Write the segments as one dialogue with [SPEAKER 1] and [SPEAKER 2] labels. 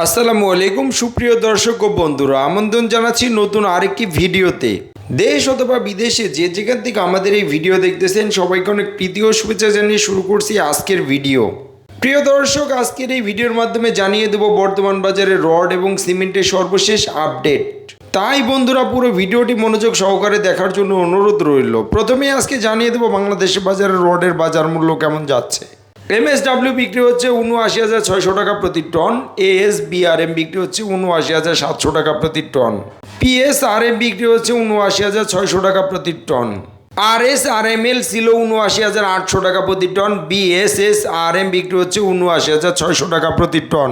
[SPEAKER 1] আসসালামু আলাইকুম সুপ্রিয় দর্শক ও বন্ধুরা, আমন্ত্রণ জানাচ্ছি নতুন আরেকটি ভিডিওতে। দেশ অথবা বিদেশে যে যেখান থেকে আমাদের এই ভিডিও দেখতেছেন সবাইকে অনেক প্রীতি ও শুভেচ্ছা জানিয়ে শুরু করছি আজকের ভিডিও। প্রিয় দর্শক, আজকের এই ভিডিওর মাধ্যমে জানিয়ে দেব বর্তমান বাজারে রড এবং সিমেন্টের সর্বশেষ আপডেট। তাই বন্ধুরা পুরো ভিডিওটি মনোযোগ সহকারে দেখার জন্য অনুরোধ রইল। প্রথমেই আজকে জানিয়ে দেব বাংলাদেশের বাজারে রডের বাজার মূল্য কেমন যাচ্ছে। MSW বিক্রি হচ্ছে ৭৯,৬০০ টাকা প্রতি টন, ASBRM বিক্রি হচ্ছে ৭৯,৭০০ টাকা প্রতি টন, PSRM বিক্রি হচ্ছে ৭৯,৬০০ টাকা প্রতি টন, RSRML ছিল ৭৯,৮০০ টাকা প্রতি টন, BSSRM বিক্রি হচ্ছে ৭৯,৬০০ টাকা প্রতি টন,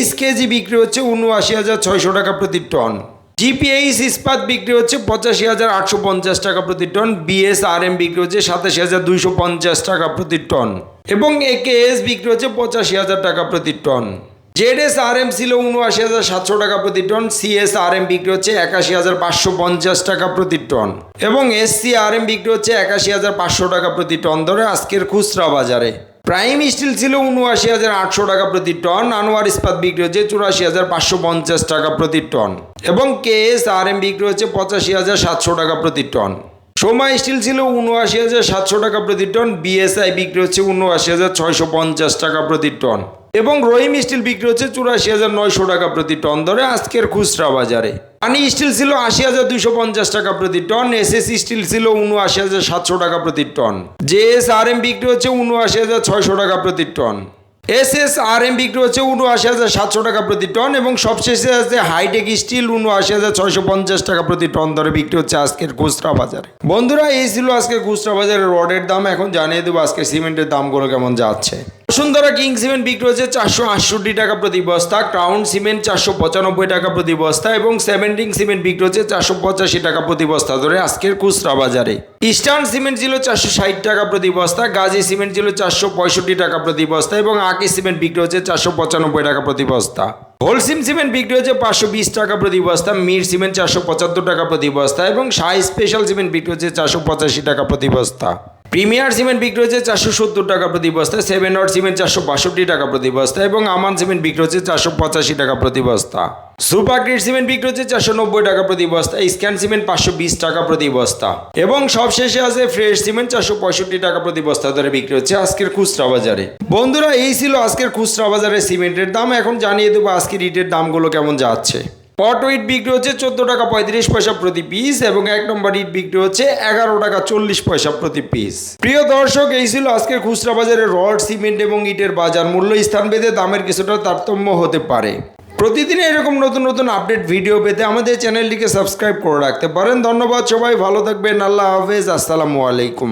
[SPEAKER 1] HKG বিক্রি হচ্ছে ৭৯,৬০০ টাকা প্রতি টন, GPH ইস্পাত বিক্রি হচ্ছে ৮৫,৮৫০ টাকা প্রতি টন, BSRM বিক্রি হচ্ছে ৮৭,২৫০ টাকা প্রতি টন এবং AKS বিক্রি হচ্ছে ৮৫,০০০ টাকা প্রতি টন। ZSRM ছিল ৭৯,৭০০ টাকা প্রতি টন, CSRM বিক্রি হচ্ছে ৮১,৫৫০ টাকা প্রতি টন এবং SCRM বিক্রি হচ্ছে ৮১,৫০০ টাকা প্রতি টন ধরে আজকের খুচরা বাজারে। প্রাইম স্টিল ছিল ৭৯,৮০০ টাকা প্রতি টন, আনোয়ার ইস্পাত বিক্রি হচ্ছে ৮৪,৫৫০ টাকা প্রতি টন এবং KSRM বিক্রি হচ্ছে ৮৫,৭০০ টাকা প্রতি টন। সোমা স্টিল ছিল ৭৯,৭০০ টাকা প্রতি টন, BSI বিক্রি হচ্ছে ৭৯,৬৫০ টাকা প্রতি টন এবং রহিম স্টিল বিক্রি হচ্ছে ৮৪,৯০০ টাকা প্রতি টন ধরে আজকের খুচরা বাজারে। পানি স্টিল ছিল ৮০,২৫০ টাকা প্রতি টন, SS স্টিল ছিল ৭৯,৭০০ টাকা প্রতি টন, JSRM বিক্রি হচ্ছে ৭৯,৬০০ টাকা প্রতি টন, SSRM বিক্রি হচ্ছে ৭৯,৭০০ টাকা প্রতি টন এবং সবশেষে আছে হাইটেক স্টিল ৭৯,৬৫০ টাকা প্রতি টন ধরে বিক্রি হচ্ছে আজকের খুচরা বাজারে। বন্ধুরা, এই ছিল আজকে খুচরা বাজারে রডের দাম। এখন জানিয়ে দেবো আজকে সিমেন্টের দামগুলো কেমন যাচ্ছে। বসুন্ধরা কিং সিমেন্ট বিক্রি হচ্ছে ৪৬৮ টাকা প্রতি বস্তা, ক্রাউন সিমেন্ট ৪৯৫ টাকা প্রতি বস্তা এবং সেভেন্টিং সিমেন্ট বিক্রি হচ্ছে ৪৮৫ টাকা প্রতি বস্তা ধরে আজকের খুচরা বাজারে। ইস্টার্ন সিমেন্ট ছিল ৪৬০ টাকা প্রতি বস্তা, গাজী সিমেন্ট ছিল ৪৬৫ টাকা প্রতি বস্তা এবং আকি সিমেন্ট বিক্রি হচ্ছে ৪৯৫ টাকা প্রতি বস্তা। হোলসিম সিমেন্ট বিক্রি হচ্ছে ৫২০ টাকা প্রতি বস্তা, মির সিমেন্ট ৪৭৫ টাকা প্রতি বস্তা এবং শাহ স্পেশাল সিমেন্ট বিক্রি হচ্ছে ৪৮৫ টাকা প্রতি বস্তা। প্রিমিয়ার সিমেন্ট বিক্রি হচ্ছে ৪৭০ টাকা প্রতি বস্তা, সেভেন নট সিমেন্ট ৪৬২ টাকা প্রতি বস্তা এবং আমান সিমেন্ট বিক্রি হচ্ছে ৪৮৫ টাকা প্রতি বস্তা। সুপার গ্রিড সিমেন্ট বিক্রি হচ্ছে ৪৯০ টাকা প্রতি বস্তা, স্ক্যান সিমেন্ট ৫২০ টাকা প্রতি বস্তা এবং সবশেষে আছে ফ্রেশ সিমেন্ট ৪৬৫ টাকা প্রতি বস্তা ধরে বিক্রি হচ্ছে আজকের খুচরা বাজারে। বন্ধুরা, এই ছিল আজকের খুচরা বাজারে সিমেন্টের দাম। এখন জানিয়ে দেবো আজকের ইটের দামগুলো কেমন যাচ্ছে। পট ইট বিক্রি হচ্ছে ১৪ টাকা ৩৫ পয়সা প্রতি পিস এবং ১ নম্বর ইট বিক্রি হচ্ছে ১১ টাকা ৪০ পয়সা প্রতি পিস। প্রিয় দর্শক, এই ছিল আজকের খুচরা বাজারে রড, সিমেন্ট এবং ইটের বাজার মূল্য। স্থানভেদে দামের কিছুটা তারতম্য হতে পারে। প্রতিদিন এরকম নতুন নতুন আপডেট ভিডিও পেতে আমাদের চ্যানেলটিকে সাবস্ক্রাইব করে রাখতে পারেন। ধন্যবাদ, সবাই ভালো থাকবেন। আল্লাহ হাফেজ, আসসালামু আলাইকুম।